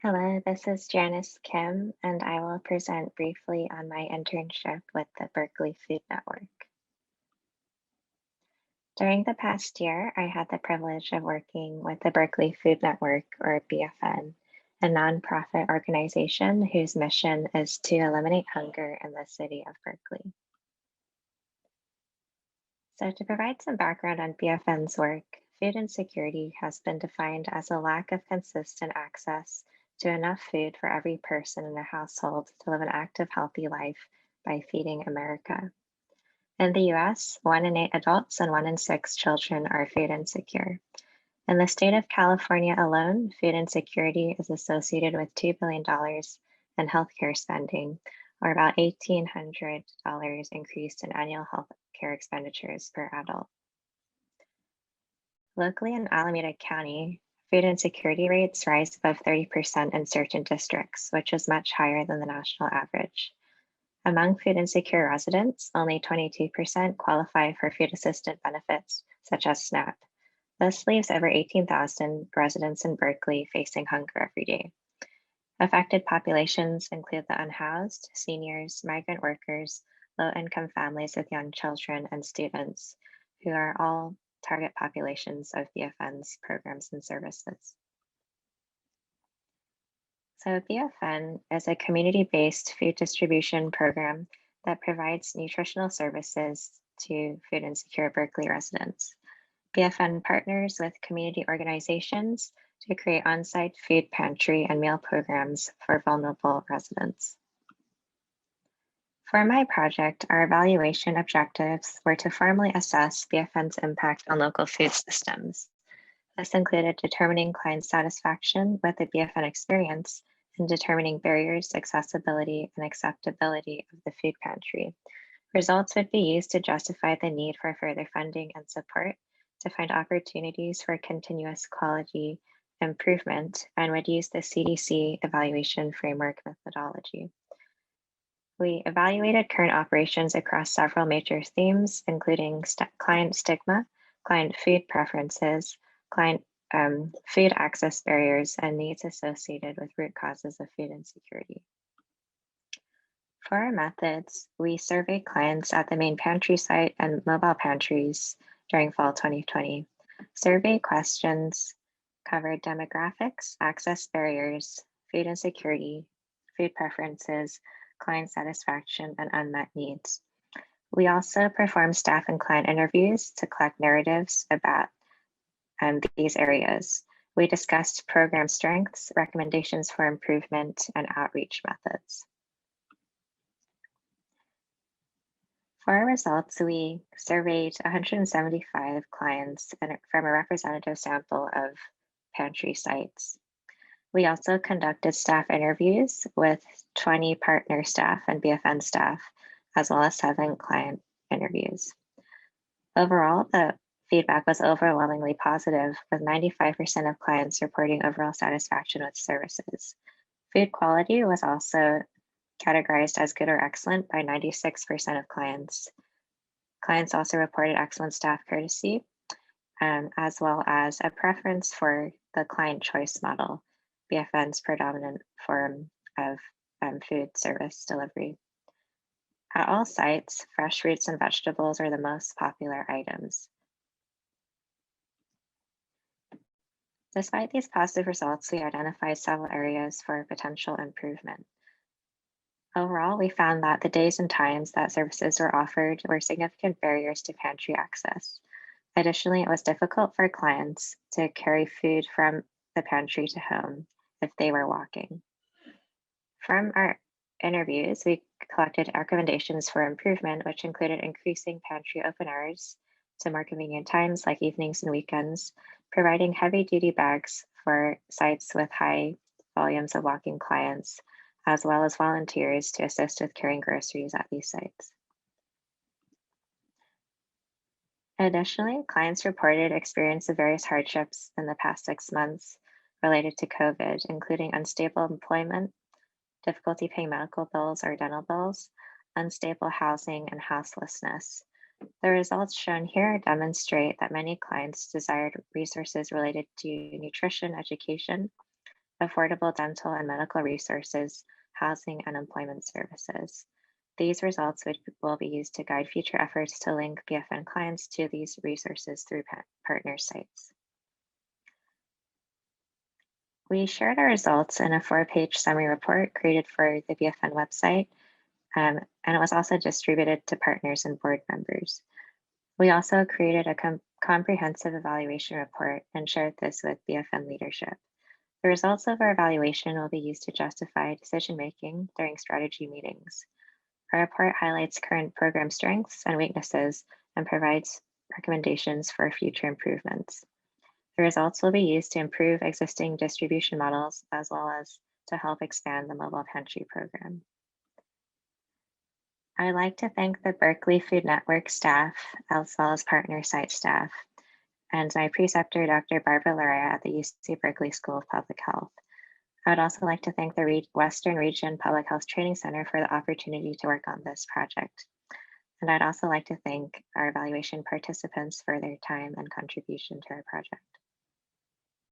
Hello, this is Janis Kim, and I will present briefly on my internship with the Berkeley Food Network. During the past year, I had the privilege of working with the Berkeley Food Network, or BFN, a nonprofit organization whose mission is to eliminate hunger in the city of Berkeley. So, to provide some background on BFN's work, food insecurity has been defined as a lack of consistent access to enough food for every person in a household to live an active, healthy life by feeding America. In the US, 1 in 8 adults and 1 in 6 children are food insecure. In the state of California alone, food insecurity is associated with $2 billion in healthcare spending, or about $1,800 increased in annual health care expenditures per adult. Locally in Alameda County, food insecurity rates rise above 30% in certain districts, which is much higher than the national average. Among food insecure residents, only 22% qualify for food assistance benefits, such as SNAP. This leaves over 18,000 residents in Berkeley facing hunger every day. Affected populations include the unhoused, seniors, migrant workers, low-income families with young children, and students, who are all target populations of BFN's programs and services. So BFN is a community-based food distribution program that provides nutritional services to food insecure Berkeley residents. BFN partners with community organizations to create on-site food pantry and meal programs for vulnerable residents. For my project, our evaluation objectives were to formally assess BFN's impact on local food systems. This included determining client satisfaction with the BFN experience and determining barriers, accessibility, and acceptability of the food pantry. Results would be used to justify the need for further funding and support, to find opportunities for continuous quality improvement, and would use the CDC evaluation framework methodology. We evaluated current operations across several major themes, including client stigma, client food preferences, client food access barriers, and needs associated with root causes of food insecurity. For our methods, we surveyed clients at the main pantry site and mobile pantries during fall 2020. Survey questions covered demographics, access barriers, food insecurity, food preferences, client satisfaction, and unmet needs. We also performed staff and client interviews to collect narratives about these areas. We discussed program strengths, recommendations for improvement, and outreach methods. For our results, we surveyed 175 clients from a representative sample of pantry sites. We also conducted staff interviews with 20 partner staff and BFN staff, as well as 7 client interviews. Overall, the feedback was overwhelmingly positive, with 95% of clients reporting overall satisfaction with services. Food quality was also categorized as good or excellent by 96% of clients. Clients also reported excellent staff courtesy, as well as a preference for the client choice model, BFN's predominant form of food service delivery. At all sites, fresh fruits and vegetables are the most popular items. Despite these positive results, we identified several areas for potential improvement. Overall, we found that the days and times that services were offered were significant barriers to pantry access. Additionally, it was difficult for clients to carry food from the pantry to home if they were walking. From our interviews, we collected recommendations for improvement, which included increasing pantry open hours to more convenient times like evenings and weekends, providing heavy-duty bags for sites with high volumes of walking clients, as well as volunteers to assist with carrying groceries at these sites. Additionally, clients reported experience of various hardships in the past 6 months related to COVID, including unstable employment, difficulty paying medical bills or dental bills, unstable housing, and houselessness. The results shown here demonstrate that many clients desired resources related to nutrition, education, affordable dental and medical resources, housing, and employment services. These results will be used to guide future efforts to link BFN clients to these resources through partner sites. We shared our results in a 4-page summary report created for the BFN website, and it was also distributed to partners and board members. We also created a comprehensive evaluation report and shared this with BFN leadership. The results of our evaluation will be used to justify decision-making during strategy meetings. Our report highlights current program strengths and weaknesses and provides recommendations for future improvements. The results will be used to improve existing distribution models as well as to help expand the mobile pantry program. I'd like to thank the Berkeley Food Network staff as well as partner site staff and my preceptor, Dr. Barbara Larrea at the UC Berkeley School of Public Health. I would also like to thank the Western Region Public Health Training Center for the opportunity to work on this project. And I'd also like to thank our evaluation participants for their time and contribution to our project.